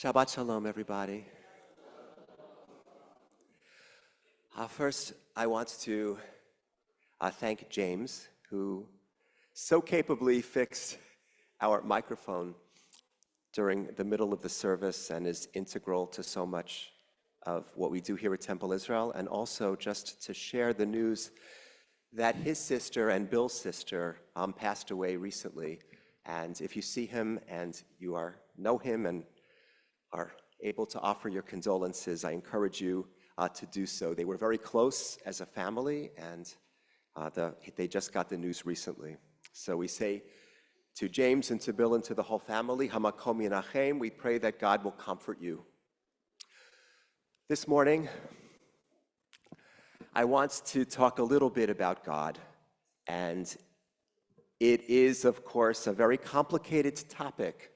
Shabbat Shalom, everybody. First, I want to thank James, who so capably fixed our microphone during the middle of the service and is integral to so much of what we do here at Temple Israel, and also just to share the news that his sister and Bill's sister passed away recently. And if you see him and you know him and are able to offer your condolences, I encourage you to do so. They were very close as a family, and they just got the news recently. So we say to James and to Bill and to the whole family, Hamakom Yinachem, we pray that God will comfort you. This morning, I want to talk a little bit about God, and it is, of course, a very complicated topic.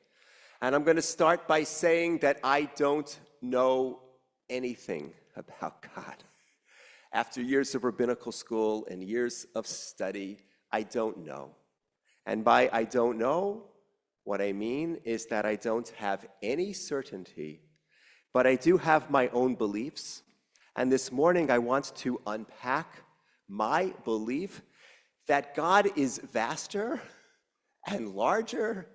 And I'm going to start by saying that I don't know anything about God. After years of rabbinical school and years of study, I don't know. And by I don't know, what I mean is that I don't have any certainty, but I do have my own beliefs. And this morning, I want to unpack my belief that God is vaster and larger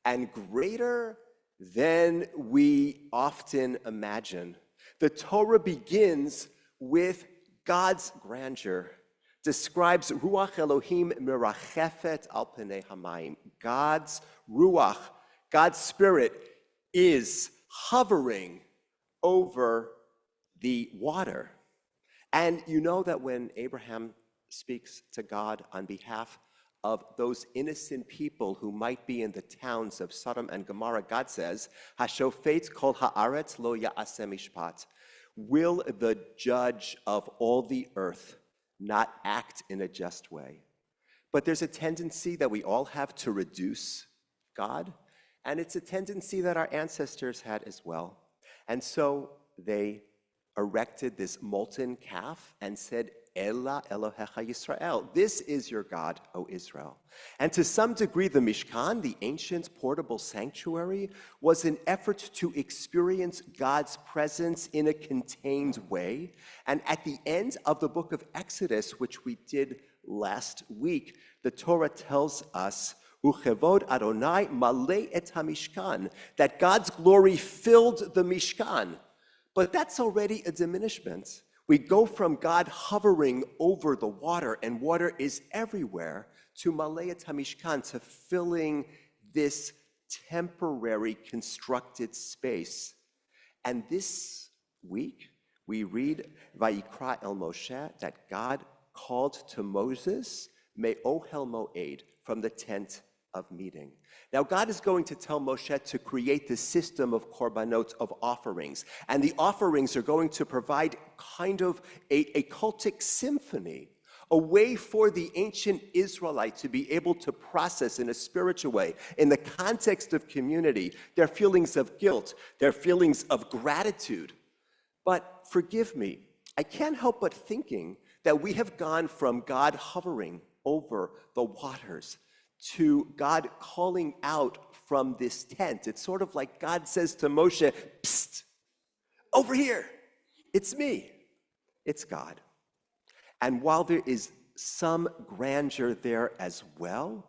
and greater than we often imagine. The Torah begins with God's grandeur, describes Ruach Elohim mirachefet al pnei hamayim. God's Ruach, God's Spirit, is hovering over the water. And you know that when Abraham speaks to God on behalf of those innocent people who might be in the towns of Sodom and Gomorrah, God says, Hashofet kol haaretz lo ya'aseh mishpat. Will the judge of all the earth not act in a just way? But there's a tendency that we all have to reduce God, and it's a tendency that our ancestors had as well. And so they erected this molten calf and said, Ella Elohecha Yisrael. This is your God, O Israel. And to some degree, the Mishkan, the ancient portable sanctuary, was an effort to experience God's presence in a contained way. And at the end of the book of Exodus, which we did last week, the Torah tells us, Uchevod Adonai malei et hamishkan, that God's glory filled the Mishkan. But that's already a diminishment. We go from God hovering over the water, and water is everywhere, to malei et hamishkan, to filling this temporary constructed space. And this week, we read Vayikra el Moshe, that God called to Moses, me'ohel mo'ed, from the tent of meeting. Now, God is going to tell Moshe to create this system of korbanot, of offerings. And the offerings are going to provide kind of a cultic symphony, a way for the ancient Israelite to be able to process in a spiritual way, in the context of community, their feelings of guilt, their feelings of gratitude. But forgive me, I can't help but thinking that we have gone from God hovering over the waters to God calling out from this tent. It's sort of like God says to Moshe, psst, over here, it's me, it's God. And while there is some grandeur there as well,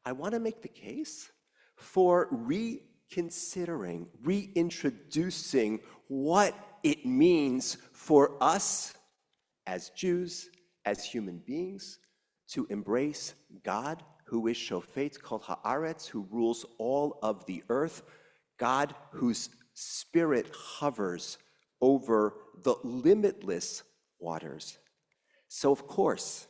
I want to make the case for reconsidering, reintroducing what it means for us as Jews, as human beings, to embrace God, who is Shofet Kol Haaretz, who rules all of the earth, God whose spirit hovers over the limitless waters. So, of course,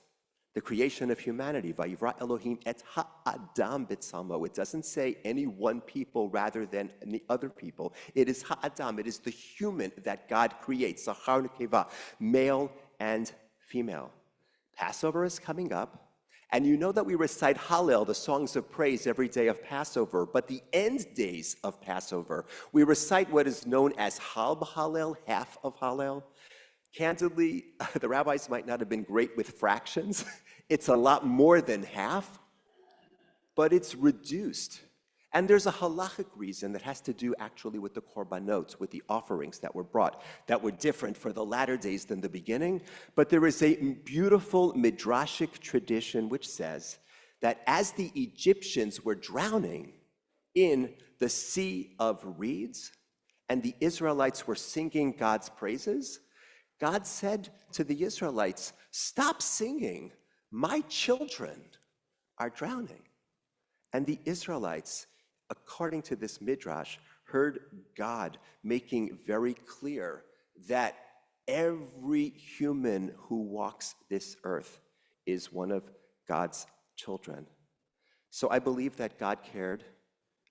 the creation of humanity, Vayivra Elohim et ha'adam b'tzalmo. It doesn't say any one people rather than any other people. It is ha'adam, it is the human that God creates, Zachar Nekeva, male and female. Passover is coming up. And you know that we recite Hallel, the songs of praise, every day of Passover. But the end days of Passover, we recite what is known as Hal B'Hallel, half of Hallel. Candidly, the rabbis might not have been great with fractions. It's a lot more than half, but it's reduced. And there's a halachic reason that has to do actually with the korbanot, with the offerings that were brought, that were different for the latter days than the beginning. But there is a beautiful midrashic tradition which says that as the Egyptians were drowning in the sea of reeds and the Israelites were singing God's praises, God said to the Israelites, "Stop singing, my children are drowning." And the Israelites, according to this midrash, heard God making very clear that every human who walks this earth is one of God's children. So I believe that God cared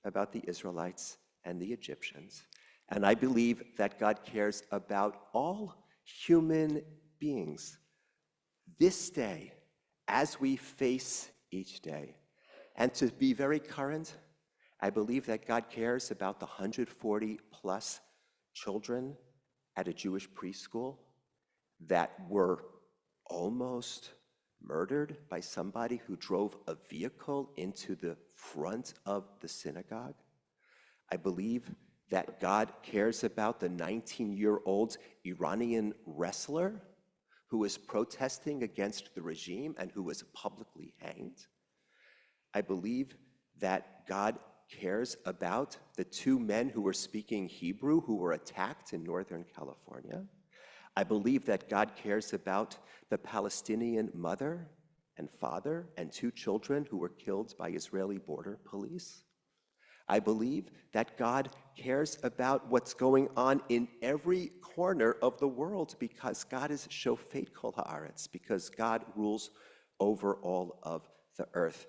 about the Israelites and the Egyptians, and I believe that God cares about all human beings this day as we face each day. And to be very current, I believe that God cares about the 140 plus children at a Jewish preschool that were almost murdered by somebody who drove a vehicle into the front of the synagogue. I believe that God cares about the 19-year-old Iranian wrestler who was protesting against the regime and who was publicly hanged. I believe that God cares about the two men who were speaking Hebrew who were attacked in Northern California. I believe that God cares about the Palestinian mother and father and two children who were killed by Israeli border police. I believe that God cares about what's going on in every corner of the world because God is shofet kol haaretz, because God rules over all of the earth.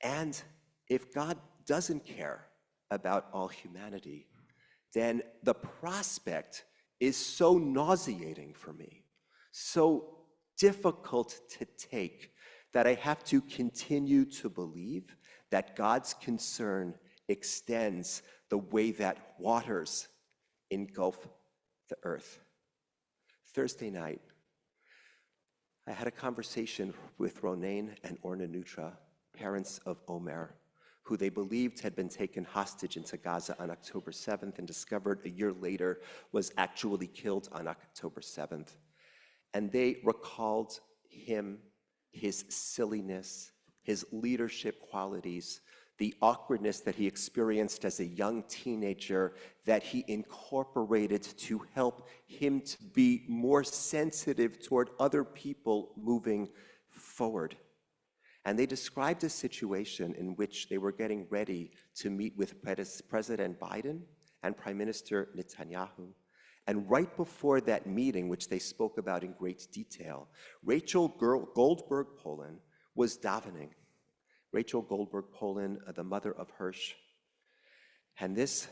And if God doesn't care about all humanity, then the prospect is so nauseating for me, so difficult to take, that I have to continue to believe that God's concern extends the way that waters engulf the earth. Thursday night, I had a conversation with Ronaine and Orna Nutra, parents of Omer, who they believed had been taken hostage into Gaza on October 7th and discovered a year later was actually killed on October 7th. And they recalled him, his silliness, his leadership qualities, the awkwardness that he experienced as a young teenager that he incorporated to help him to be more sensitive toward other people moving forward. And they described a situation in which they were getting ready to meet with President Biden and Prime Minister Netanyahu. And right before that meeting, which they spoke about in great detail, Rachel Goldberg-Polin was davening. Rachel Goldberg-Polin, the mother of Hirsch. And this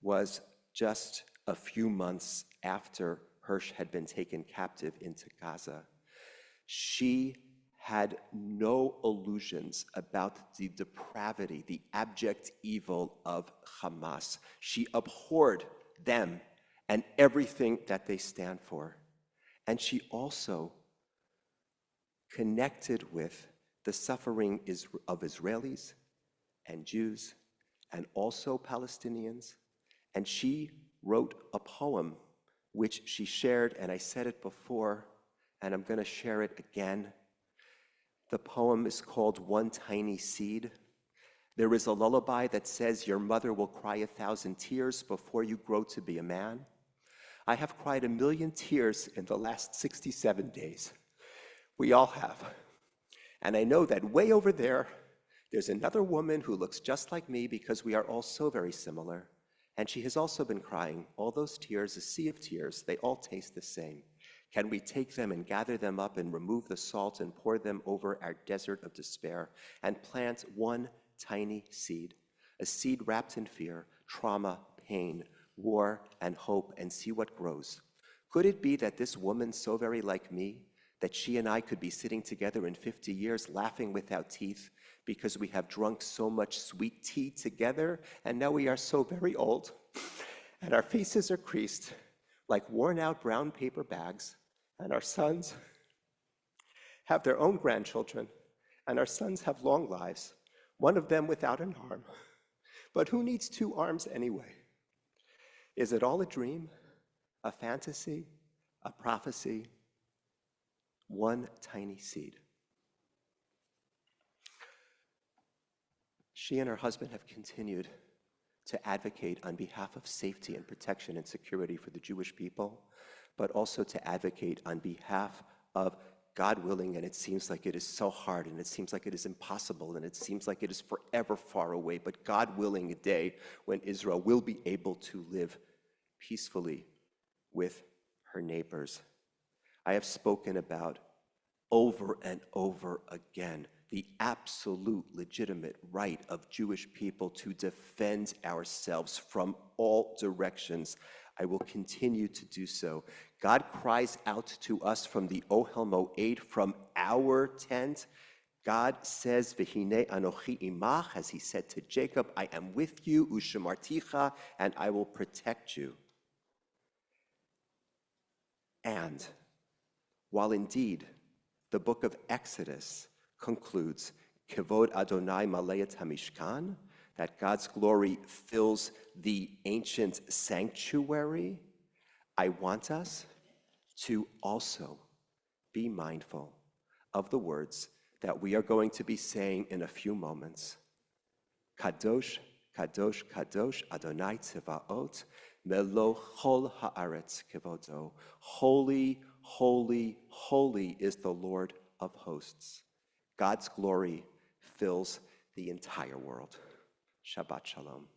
was just a few months after Hirsch had been taken captive into Gaza. She had no illusions about the depravity, the abject evil of Hamas. She abhorred them and everything that they stand for. And she also connected with the suffering of Israelis and Jews and also Palestinians. And she wrote a poem which she shared, and I said it before, and I'm going to share it again. The poem is called One Tiny Seed. There is a lullaby that says, "Your mother will cry 1,000 tears before you grow to be a man." I have cried 1,000,000 tears in the last 67 days. We all have. And I know that way over there, there's another woman who looks just like me because we are all so very similar. And she has also been crying. All those tears, a sea of tears, they all taste the same. Can we take them and gather them up and remove the salt and pour them over our desert of despair and plant one tiny seed, a seed wrapped in fear, trauma, pain, war, and hope, and see what grows? Could it be that this woman, so very like me, that she and I could be sitting together in 50 years laughing without teeth because we have drunk so much sweet tea together, and now we are so very old, and our faces are creased like worn-out brown paper bags, and our sons have their own grandchildren, and our sons have long lives, one of them without an arm, But who needs two arms anyway? Is it all a dream, a fantasy, a prophecy? One tiny seed. She and her husband have continued to advocate on behalf of safety and protection and security for the Jewish people, but also to advocate on behalf of God willing, and it seems like it is so hard, and it seems like it is impossible, and it seems like it is forever far away, but God willing, a day when Israel will be able to live peacefully with her neighbors. I have spoken about over and over again the absolute legitimate right of Jewish people to defend ourselves from all directions. I will continue to do so. God cries out to us from the Ohel Moed, from our tent. God says, V'hinei anochi imach, as he said to Jacob, I am with you, ushemarticha, and I will protect you. And while indeed the book of Exodus concludes, Kevod Adonai Maleyet HaMishkan, that God's glory fills the ancient sanctuary, I want us to also be mindful of the words that we are going to be saying in a few moments. Kadosh, Kadosh, Kadosh, Adonai Tzevaot, Melo Chol Haaretz Kevodo. Holy, holy, holy is the Lord of hosts. God's glory fills the entire world. Shabbat Shalom.